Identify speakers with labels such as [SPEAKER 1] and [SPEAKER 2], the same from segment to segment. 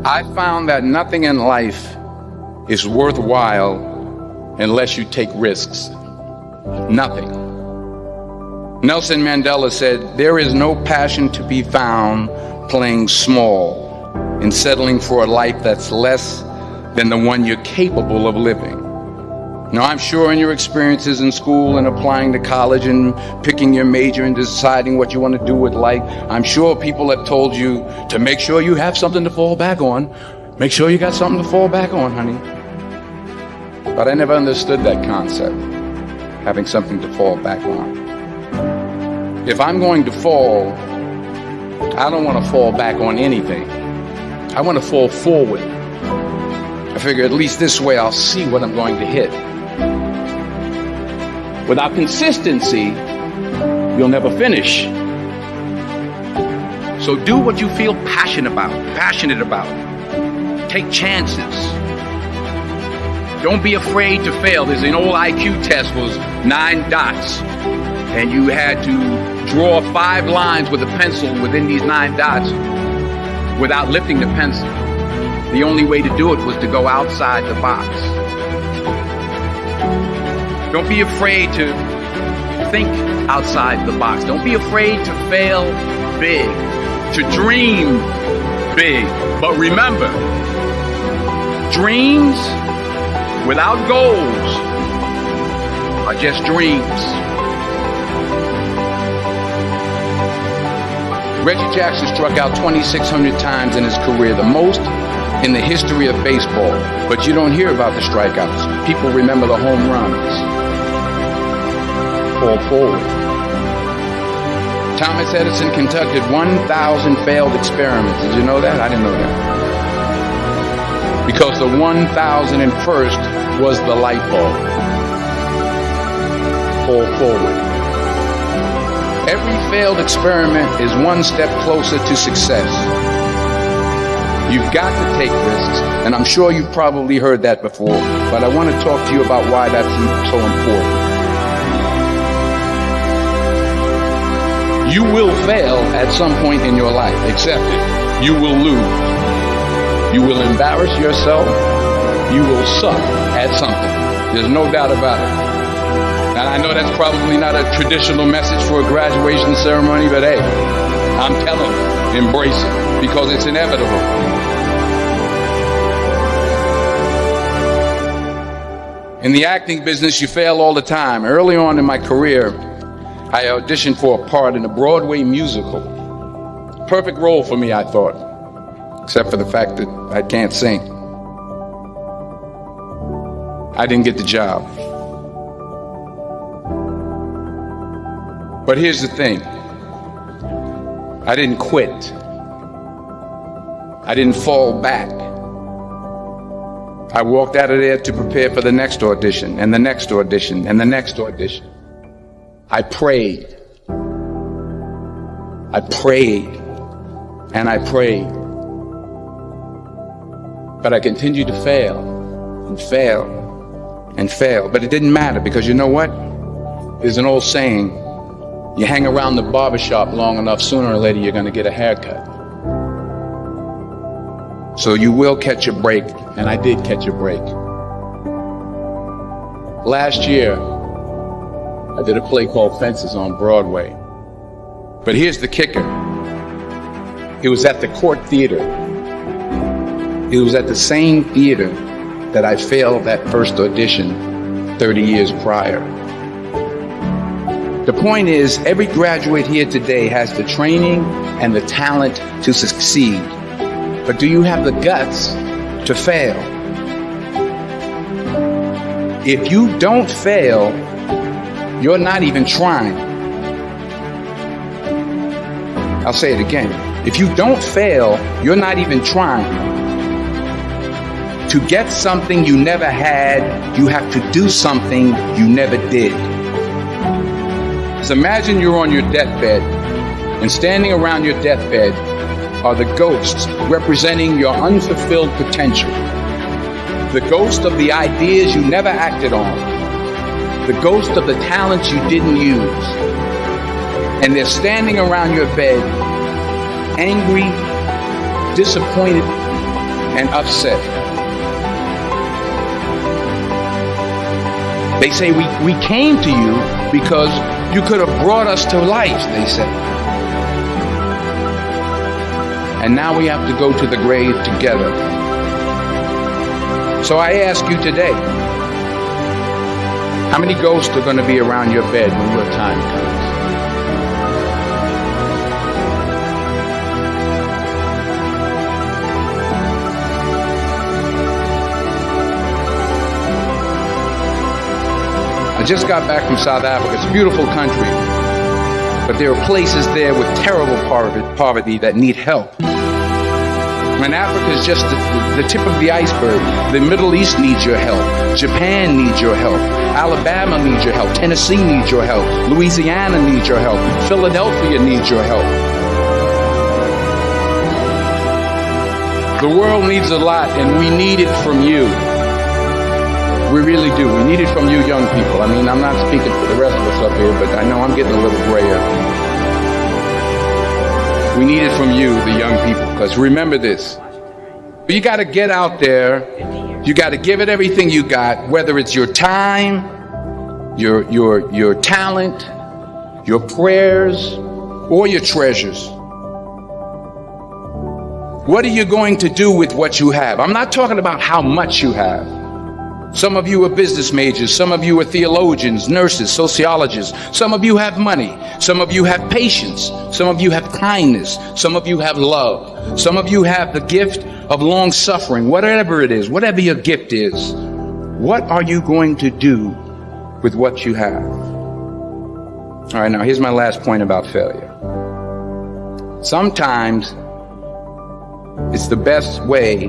[SPEAKER 1] I found that nothing in life is worthwhile unless you take risks. Nothing. Nelson Mandela said, "There is no passion to be found playing small and settling for a life that's less than the one you're capable of living." Now, I'm sure in your experiences in school and applying to college and picking your major and deciding what you want to do with life, I'm sure people have told you to make sure you have something to fall back on. Make sure you got something to fall back on, honey. But I never understood that concept, having something to fall back on. If I'm going to fall, I don't want to fall back on anything. I want to fall forward. I figure at least this way I'll see what I'm going to hit. Without consistency, you'll never finish. So do what you feel passionate about. Take chances. Don't be afraid to fail. There's an old IQ test, was 9 dots. And you had to draw 5 lines with a pencil within these 9 dots without lifting the pencil. The only way to do it was to go outside the box. Don't be afraid to think outside the box. Don't be afraid to fail big, to dream big. But remember, dreams without goals are just dreams. Reggie Jackson struck out 2,600 times in his career, the most in the history of baseball. But you don't hear about the strikeouts. People remember the home runs. Fall forward. Thomas Edison conducted 1,000 failed experiments. Did you know that? I didn't know that. Because the 1,001st was the light bulb. Fall forward. Every failed experiment is one step closer to success. You've got to take risks, and I'm sure you've probably heard that before, but I want to talk to you about why that's so important. You will fail at some point in your life. Accept it. You will lose. You will embarrass yourself. You will suck at something. There's no doubt about it. And I know that's probably not a traditional message for a graduation ceremony, but hey, I'm telling you, embrace it, because it's inevitable. In the acting business, you fail all the time. Early on in my career, I auditioned for a part in a Broadway musical. Perfect role for me, I thought, except for the fact that I can't sing. I didn't get the job. But here's the thing. I didn't quit. I didn't fall back. I walked out of there to prepare for the next audition, and the next audition, and the next audition. I prayed. I prayed. And I prayed. But I continued to fail, and fail, and fail. But it didn't matter, because you know what? There's an old saying, you hang around the barbershop long enough, sooner or later you're going to get a haircut. So you will catch a break, and I did catch a break. Last year, I did a play called Fences on Broadway. But here's the kicker. It was at the Court Theater. It was at the same theater that I failed that first audition 30 years prior. The point is, every graduate here today has the training and the talent to succeed. But do you have the guts to fail? If you don't fail, you're not even trying. I'll say it again. If you don't fail, you're not even trying. To get something you never had, you have to do something you never did. So imagine you're on your deathbed, and standing around your deathbed are the ghosts representing your unfulfilled potential. The ghost of the ideas you never acted on. The ghost of the talents you didn't use. And they're standing around your bed, angry, disappointed, and upset. They say, we came to you because you could have brought us to life, they say. And now we have to go to the grave together. So I ask you today, how many ghosts are going to be around your bed when your time comes? I just got back from South Africa. It's a beautiful country, but there are places there with terrible poverty that need help. And Africa is just the tip of the iceberg. The Middle East needs your help. Japan needs your help. Alabama needs your help. Tennessee needs your help. Louisiana needs your help. Philadelphia needs your help. The world needs a lot, and we need it from you. We really do. We need it from you young people. I mean, I'm not speaking for the rest of us up here, but I know I'm getting a little grayer. We need it from you, the young people, because remember this. You got to get out there. You got to give it everything you got, whether it's your time, your talent, your prayers, or your treasures. What are you going to do with what you have? I'm not talking about how much you have. Some of you are business majors. Some of you are theologians, nurses, sociologists. Some of you have money. Some of you have patience. Some of you have kindness. Some of you have love. Some of you have the gift of long suffering. Whatever it is, whatever your gift is, what are you going to do with what you have? All right, now here's my last point about failure. Sometimes it's the best way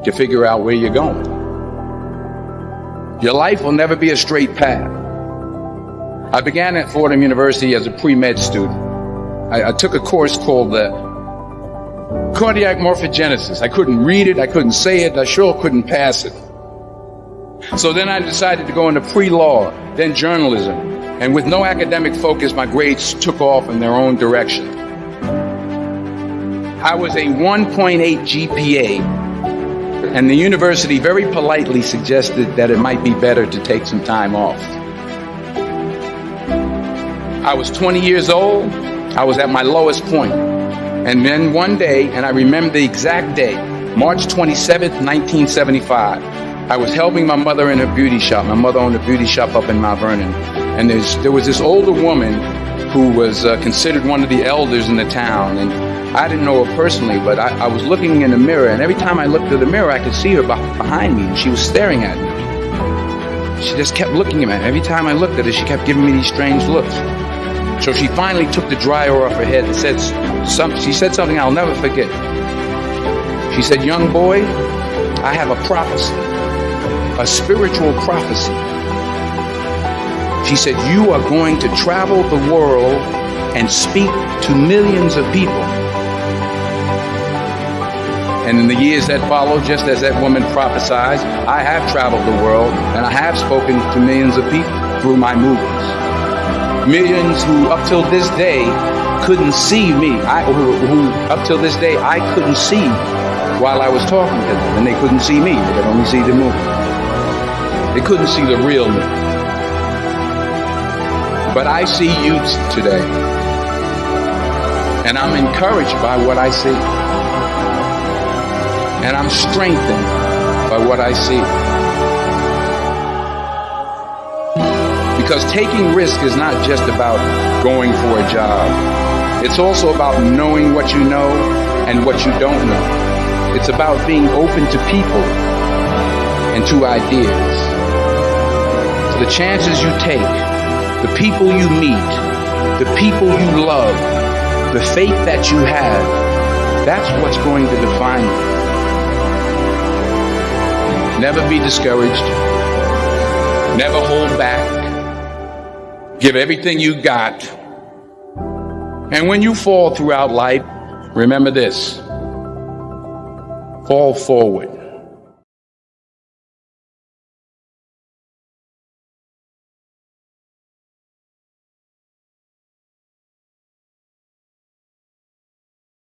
[SPEAKER 1] to figure out where you're going. Your life will never be a straight path. I began at Fordham University as a pre-med student. I took a course called the cardiac morphogenesis. I couldn't read it, I couldn't say it, I sure couldn't pass it. So then I decided to go into pre-law, then journalism. And with no academic focus, my grades took off in their own direction. I was a 1.8 GPA. And the university very politely suggested that it might be better to take some time off. I was 20 years old. I was at my lowest point. And then one day, and I remember the exact day, March 27th, 1975, I was helping my mother in her beauty shop. My mother owned a beauty shop up in Mount Vernon. And there was this older woman who was considered one of the elders in the town. And I didn't know her personally, but I was looking in the mirror, and every time I looked at the mirror, I could see her behind me, and she was staring at me. She just kept looking at me. Every time I looked at her, she kept giving me these strange looks. So she finally took the dryer off her head and she said something I'll never forget. She said, "Young boy, I have a prophecy, a spiritual prophecy." She said, "You are going to travel the world and speak to millions of people." And in the years that followed, just as that woman prophesied, I have traveled the world and I have spoken to millions of people through my movies. Millions who up till this day couldn't see me. Who up till this day I couldn't see while I was talking to them. And they couldn't see me. They could only see the movie. They couldn't see the real me. But I see you today. And I'm encouraged by what I see. And I'm strengthened by what I see. Because taking risk is not just about going for a job. It's also about knowing what you know and what you don't know. It's about being open to people and to ideas. So the chances you take, the people you meet, the people you love, the faith that you have, that's what's going to define you. Never be discouraged. Never hold back. Give everything you got. And when you fall throughout life, remember this: fall forward.